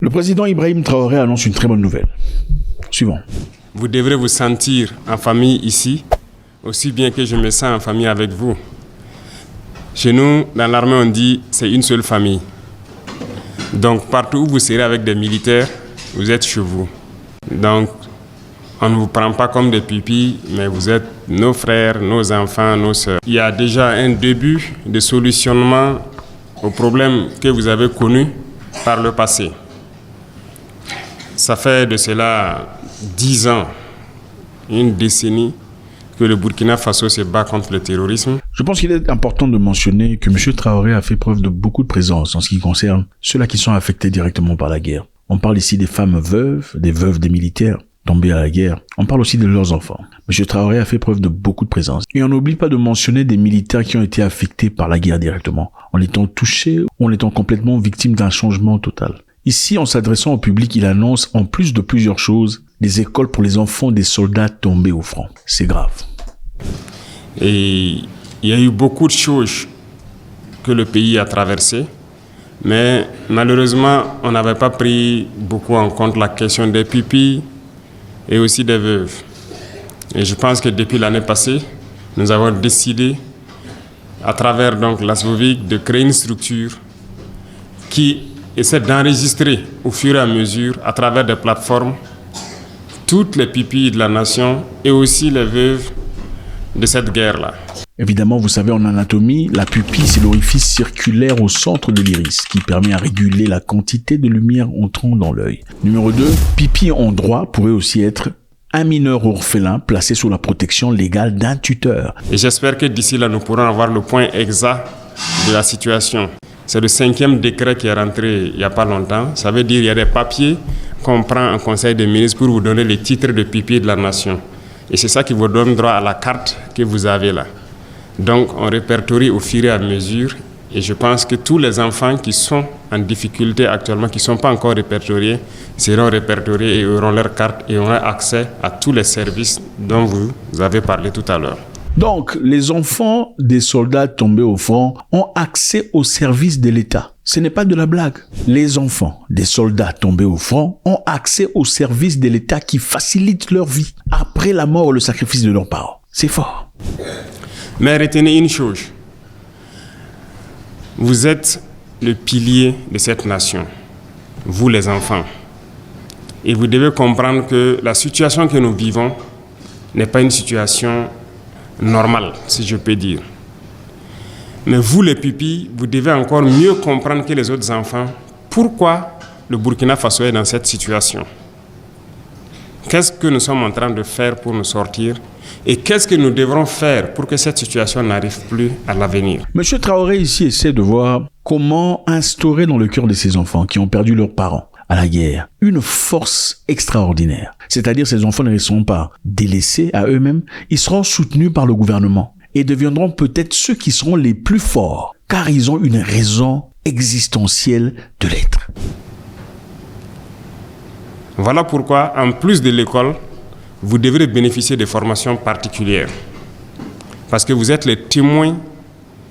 Le président Ibrahim Traoré annonce une très bonne nouvelle. Suivant. Vous devrez vous sentir en famille ici, aussi bien que je me sens en famille avec vous. Chez nous, dans l'armée, on dit c'est une seule famille. Donc partout où vous serez avec des militaires, vous êtes chez vous. Donc on ne vous prend pas comme des pupilles, mais vous êtes nos frères, nos enfants, nos sœurs. Il y a déjà un début de solutionnement aux problèmes que vous avez connus par le passé. Ça fait de cela 10 ans, une décennie, que le Burkina Faso se bat contre le terrorisme. Je pense qu'il est important de mentionner que M. Traoré a fait preuve de beaucoup de présence en ce qui concerne ceux-là qui sont affectés directement par la guerre. On parle ici des femmes veuves des militaires tombés à la guerre. On parle aussi de leurs enfants. M. Traoré a fait preuve de beaucoup de présence. Et on n'oublie pas de mentionner des militaires qui ont été affectés par la guerre directement, en étant touchés ou en étant complètement victimes d'un changement total. Ici, en s'adressant au public, il annonce, en plus de plusieurs choses, des écoles pour les enfants des soldats tombés au front. C'est grave. Et il y a eu beaucoup de choses que le pays a traversées, mais malheureusement, on n'avait pas pris beaucoup en compte la question des pupilles et aussi des veuves. Et je pense que depuis l'année passée, nous avons décidé, à travers donc l'ASVOVIC, de créer une structure qui essaie d'enregistrer au fur et à mesure, à travers des plateformes, toutes les pupilles de la nation et aussi les veuves de cette guerre-là. Évidemment, vous savez, en anatomie, la pupille, c'est l'orifice circulaire au centre de l'iris qui permet à réguler la quantité de lumière entrant dans l'œil. Numéro 2, pupille en droit pourrait aussi être un mineur orphelin placé sous la protection légale d'un tuteur. Et j'espère que d'ici là, nous pourrons avoir le point exact de la situation. C'est le 5e décret qui est rentré il n'y a pas longtemps. Ça veut dire qu'il y a des papiers qu'on prend en conseil des ministres pour vous donner les titres de pupille de la nation. Et c'est ça qui vous donne droit à la carte que vous avez là. Donc on répertorie au fur et à mesure. Et je pense que tous les enfants qui sont en difficulté actuellement, qui ne sont pas encore répertoriés, seront répertoriés et auront leur carte et auront accès à tous les services dont vous avez parlé tout à l'heure. Donc, les enfants des soldats tombés au front ont accès aux services de l'État. Ce n'est pas de la blague. Les enfants des soldats tombés au front ont accès aux services de l'État qui facilitent leur vie après la mort ou le sacrifice de leurs parents. C'est fort. Mais retenez une chose. Vous êtes le pilier de cette nation, vous les enfants. Et vous devez comprendre que la situation que nous vivons n'est pas une situation normale, si je peux dire. Mais vous, les pupilles, vous devez encore mieux comprendre que les autres enfants pourquoi le Burkina Faso est dans cette situation. Qu'est-ce que nous sommes en train de faire pour nous sortir et qu'est-ce que nous devrons faire pour que cette situation n'arrive plus à l'avenir. Monsieur Traoré ici essaie de voir comment instaurer dans le cœur de ces enfants qui ont perdu leurs parents à la guerre une force extraordinaire. C'est-à-dire ces enfants ne seront pas délaissés à eux-mêmes, ils seront soutenus par le gouvernement et deviendront peut-être ceux qui seront les plus forts car ils ont une raison existentielle de l'être. Voilà pourquoi, en plus de l'école, vous devrez bénéficier de formations particulières. Parce que vous êtes les témoins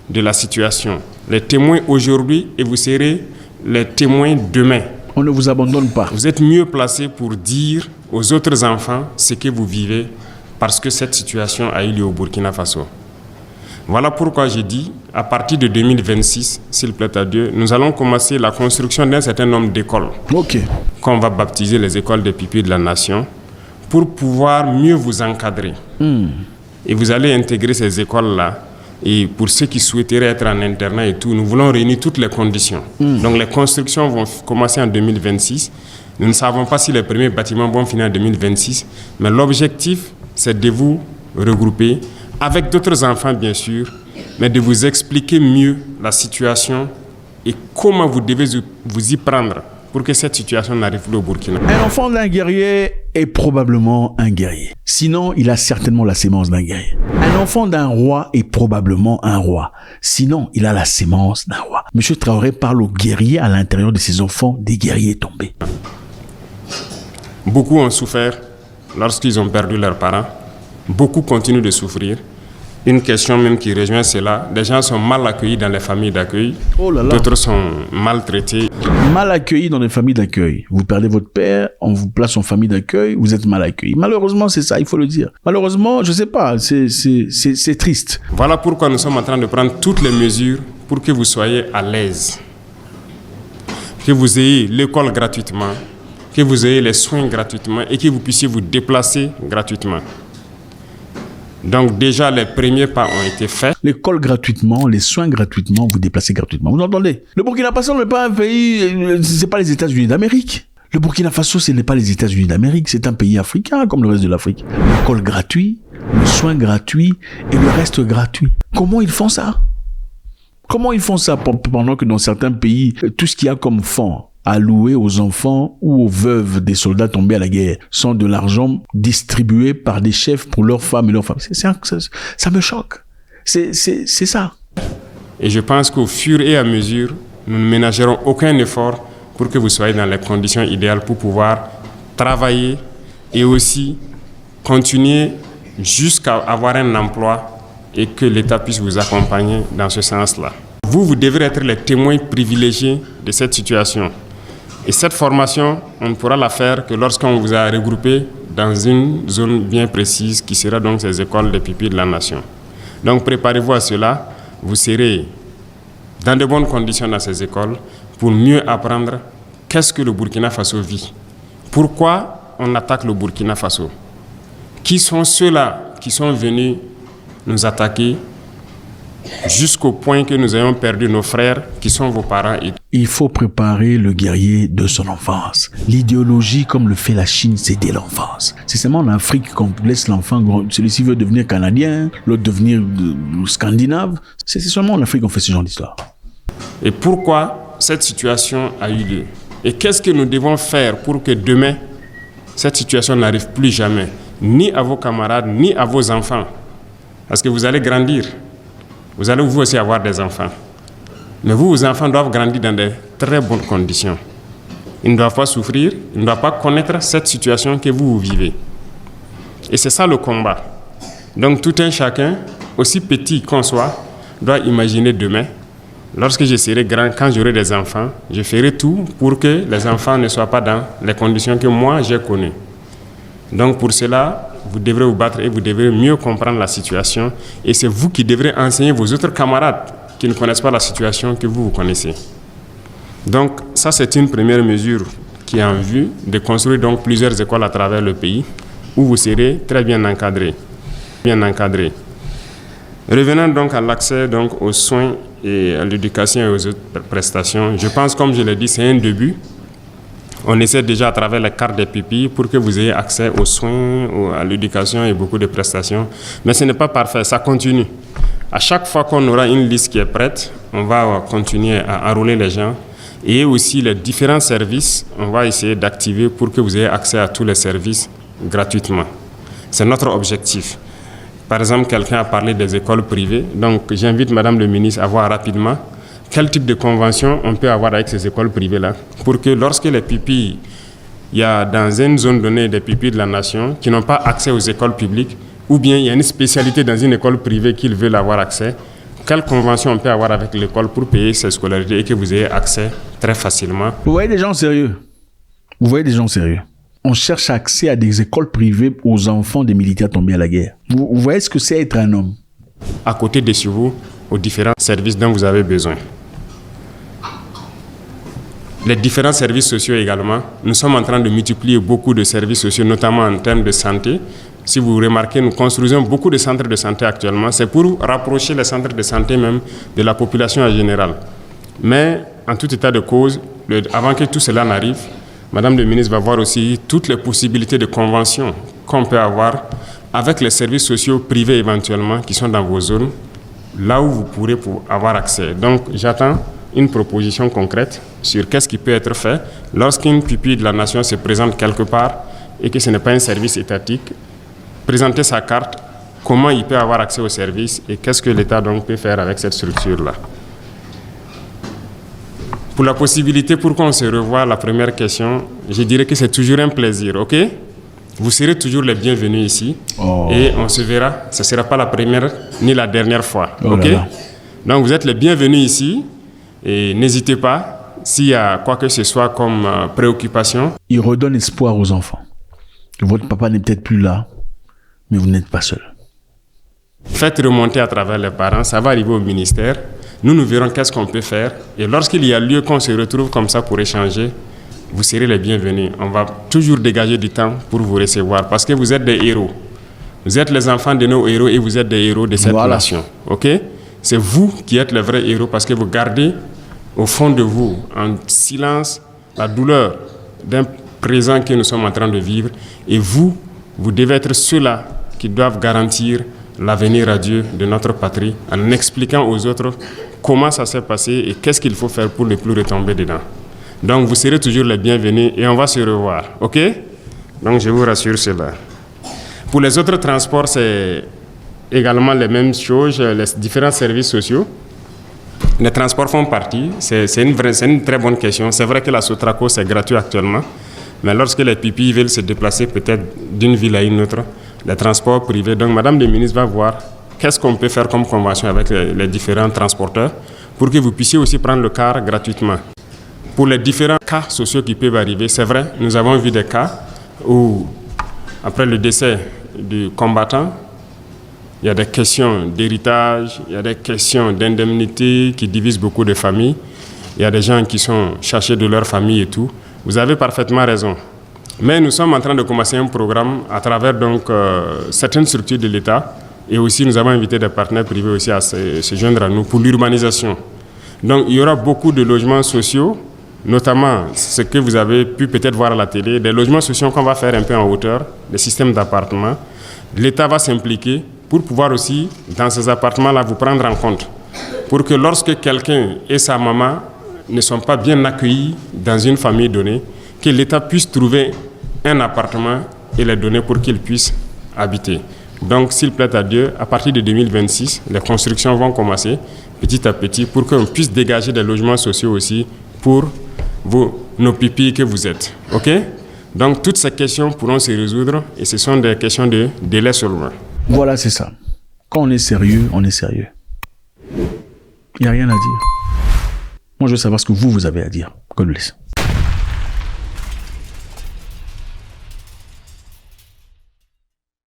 de la situation. Les témoins aujourd'hui et vous serez les témoins demain. On ne vous abandonne pas. Vous êtes mieux placés pour dire aux autres enfants ce que vous vivez parce que cette situation a eu lieu au Burkina Faso. Voilà pourquoi j'ai dit, à partir de 2026, s'il plaît à Dieu, nous allons commencer la construction d'un certain nombre d'écoles. Qu'on va baptiser les écoles des pupilles de la nation pour pouvoir mieux vous encadrer. Et vous allez intégrer ces écoles-là. Et pour ceux qui souhaiteraient être en internat et tout, nous voulons réunir toutes les conditions. Donc les constructions vont commencer en 2026. Nous ne savons pas si les premiers bâtiments vont finir en 2026, mais l'objectif, c'est de vous regrouper avec d'autres enfants, bien sûr, mais de vous expliquer mieux la situation et comment vous devez vous y prendre pour que cette situation n'arrive plus au Burkina. Un enfant d'un guerrier est probablement un guerrier. Sinon, il a certainement la sémence d'un guerrier. Un enfant d'un roi est probablement un roi. Sinon, il a la sémence d'un roi. Monsieur Traoré parle aux guerriers à l'intérieur de ses enfants, des guerriers tombés. Beaucoup ont souffert lorsqu'ils ont perdu leurs parents. Beaucoup continuent de souffrir. une question même qui rejoint cela. Des gens sont mal accueillis dans les familles d'accueil. Oh là là. D'autres sont maltraités. Mal accueillis dans les familles d'accueil. Vous perdez votre père, on vous place en famille d'accueil, vous êtes mal accueillis. Malheureusement, c'est ça, il faut le dire. Malheureusement, je sais pas, c'est triste. Voilà pourquoi nous sommes en train de prendre toutes les mesures pour que vous soyez à l'aise. Que vous ayez l'école gratuitement, que vous ayez les soins gratuitement et que vous puissiez vous déplacer gratuitement. Donc déjà, les premiers pas ont été faits. L'école gratuitement, les soins gratuitement, vous déplacez gratuitement. Vous entendez? Le Burkina Faso n'est pas un pays, c'est pas les États-Unis d'Amérique. Le Burkina Faso, ce n'est pas les États-Unis d'Amérique, c'est un pays africain comme le reste de l'Afrique. L'école gratuite, le soin gratuit et le reste gratuit. Comment ils font ça? Comment ils font ça pendant que dans certains pays, tout ce qu'il y a comme fonds alloués aux enfants ou aux veuves des soldats tombés à la guerre sont de l'argent distribué par des chefs pour leurs femmes et leurs femmes. Ça me choque. C'est ça. Et je pense qu'au fur et à mesure, nous ne ménagerons aucun effort pour que vous soyez dans les conditions idéales pour pouvoir travailler et aussi continuer jusqu'à avoir un emploi et que l'État puisse vous accompagner dans ce sens-là. Vous devrez être les témoins privilégiés de cette situation. Et cette formation, on ne pourra la faire que lorsqu'on vous a regroupé dans une zone bien précise qui sera donc ces écoles des pupilles de la nation. Donc préparez-vous à cela, vous serez dans de bonnes conditions dans ces écoles pour mieux apprendre qu'est-ce que le Burkina Faso vit. Pourquoi on attaque le Burkina Faso? Qui sont ceux-là qui sont venus nous attaquer jusqu'au point que nous ayons perdu nos frères qui sont vos parents. Il faut préparer le guerrier de son enfance. L'idéologie, comme le fait la Chine, c'est dès l'enfance. C'est seulement en Afrique qu'on laisse l'enfant, celui-ci veut devenir canadien, l'autre devenir scandinave. C'est seulement en Afrique qu'on fait ce genre d'histoire. Et pourquoi cette situation a eu lieu? Et qu'est-ce que nous devons faire pour que demain, cette situation n'arrive plus jamais, ni à vos camarades, ni à vos enfants? Parce que vous allez grandir. Vous allez vous aussi avoir des enfants. Mais vos enfants doivent grandir dans de très bonnes conditions. Ils ne doivent pas souffrir, ils ne doivent pas connaître cette situation que vous vivez. Et c'est ça le combat. Donc tout un chacun, aussi petit qu'on soit, doit imaginer demain, lorsque je serai grand, quand j'aurai des enfants, je ferai tout pour que les enfants ne soient pas dans les conditions que moi j'ai connues. Donc pour cela, vous devrez vous battre et vous devrez mieux comprendre la situation. Et c'est vous qui devrez enseigner vos autres camarades qui ne connaissent pas la situation que vous connaissez. Donc ça, c'est une première mesure qui est en vue de construire donc plusieurs écoles à travers le pays où vous serez très bien encadrés. Revenons donc à l'accès donc aux soins et à l'éducation et aux autres prestations. Je pense, comme je l'ai dit, c'est un début. On essaie déjà à travers les cartes des pupilles pour que vous ayez accès aux soins, à l'éducation et beaucoup de prestations. Mais ce n'est pas parfait, ça continue. À chaque fois qu'on aura une liste qui est prête, on va continuer à enrôler les gens. Et aussi les différents services, on va essayer d'activer pour que vous ayez accès à tous les services gratuitement. C'est notre objectif. Par exemple, quelqu'un a parlé des écoles privées. Donc j'invite Madame le ministre à voir rapidement quel type de convention on peut avoir avec ces écoles privées-là, pour que lorsque les pupilles, il y a dans une zone donnée des pupilles de la nation qui n'ont pas accès aux écoles publiques, ou bien il y a une spécialité dans une école privée qu'ils veulent avoir accès, quelle convention on peut avoir avec l'école pour payer ces scolarités et que vous ayez accès très facilement. Vous voyez des gens sérieux. On cherche accès à des écoles privées aux enfants des militaires tombés à la guerre. Vous voyez ce que c'est être un homme. À côté de chez vous, aux différents services dont vous avez besoin. Les différents services sociaux également. Nous sommes en train de multiplier beaucoup de services sociaux, notamment en termes de santé. Si vous remarquez, nous construisons beaucoup de centres de santé actuellement. C'est pour rapprocher les centres de santé même de la population en général. Mais en tout état de cause, avant que tout cela n'arrive, Madame le ministre va voir aussi toutes les possibilités de convention qu'on peut avoir avec les services sociaux privés éventuellement qui sont dans vos zones, là où vous pourrez avoir accès. Donc j'attends une proposition concrète sur qu'est-ce qui peut être fait lorsqu'une pupille de la nation se présente quelque part et que ce n'est pas un service étatique. Présenter sa carte, comment il peut avoir accès au service et qu'est-ce que l'État donc peut faire avec cette structure-là. Pour la possibilité pour qu'on se revoie, la première question, je dirais que c'est toujours un plaisir, ok? Vous serez toujours les bienvenus ici. Oh. Et on se verra. Ce ne sera pas la première ni la dernière fois. Oh OK? là là. Donc, vous êtes les bienvenus ici. Et n'hésitez pas, s'il y a quoi que ce soit comme préoccupation. Il redonne espoir aux enfants. Votre papa n'est peut-être plus là, mais vous n'êtes pas seul. Faites remonter à travers les parents. Ça va arriver au ministère. Nous verrons qu'est-ce qu'on peut faire. Et lorsqu'il y a lieu qu'on se retrouve comme ça pour échanger, vous serez les bienvenus. On va toujours dégager du temps pour vous recevoir parce que vous êtes des héros. Vous êtes les enfants de nos héros et vous êtes des héros de cette nation. OK? C'est vous qui êtes les vrais héros parce que vous gardez au fond de vous, en silence, la douleur d'un présent que nous sommes en train de vivre. Et vous devez être ceux-là qui doivent garantir l'avenir radieux de notre patrie en expliquant aux autres comment ça s'est passé et qu'est-ce qu'il faut faire pour ne plus retomber dedans. Donc, vous serez toujours les bienvenus et on va se revoir. OK? Donc, je vous rassure cela. Pour les autres transports, c'est également les mêmes choses, les différents services sociaux. Les transports font partie. C'est une très bonne question. C'est vrai que la Sotraco, c'est gratuit actuellement. Mais lorsque les pipis veulent se déplacer peut-être d'une ville à une autre, les transports privés. Donc, Madame la ministre va voir qu'est-ce qu'on peut faire comme convention avec les différents transporteurs pour que vous puissiez aussi prendre le car gratuitement. Pour les différents cas sociaux qui peuvent arriver, c'est vrai, nous avons vu des cas où, après le décès du combattant, il y a des questions d'héritage, il y a des questions d'indemnité qui divisent beaucoup de familles. Il y a des gens qui sont cherchés de leur famille et tout. Vous avez parfaitement raison. Mais nous sommes en train de commencer un programme à travers donc, certaines structures de l'État et aussi nous avons invité des partenaires privés aussi à se joindre à nous pour l'urbanisation. Donc il y aura beaucoup de logements sociaux, notamment ce que vous avez pu peut-être voir à la télé, des logements sociaux qu'on va faire un peu en hauteur, des systèmes d'appartements. L'État va s'impliquer pour pouvoir aussi, dans ces appartements-là, vous prendre en compte. Pour que lorsque quelqu'un et sa maman ne sont pas bien accueillis dans une famille donnée, que l'État puisse trouver un appartement et les donner pour qu'ils puissent habiter. Donc, s'il plaît à Dieu, à partir de 2026, les constructions vont commencer petit à petit pour qu'on puisse dégager des logements sociaux aussi pour nos pipis que vous êtes. OK? Donc, toutes ces questions pourront se résoudre et ce sont des questions de délai seulement. Voilà, c'est ça. Quand on est sérieux, on est sérieux. Il n'y a rien à dire. Moi, je veux savoir ce que vous avez à dire. God bless.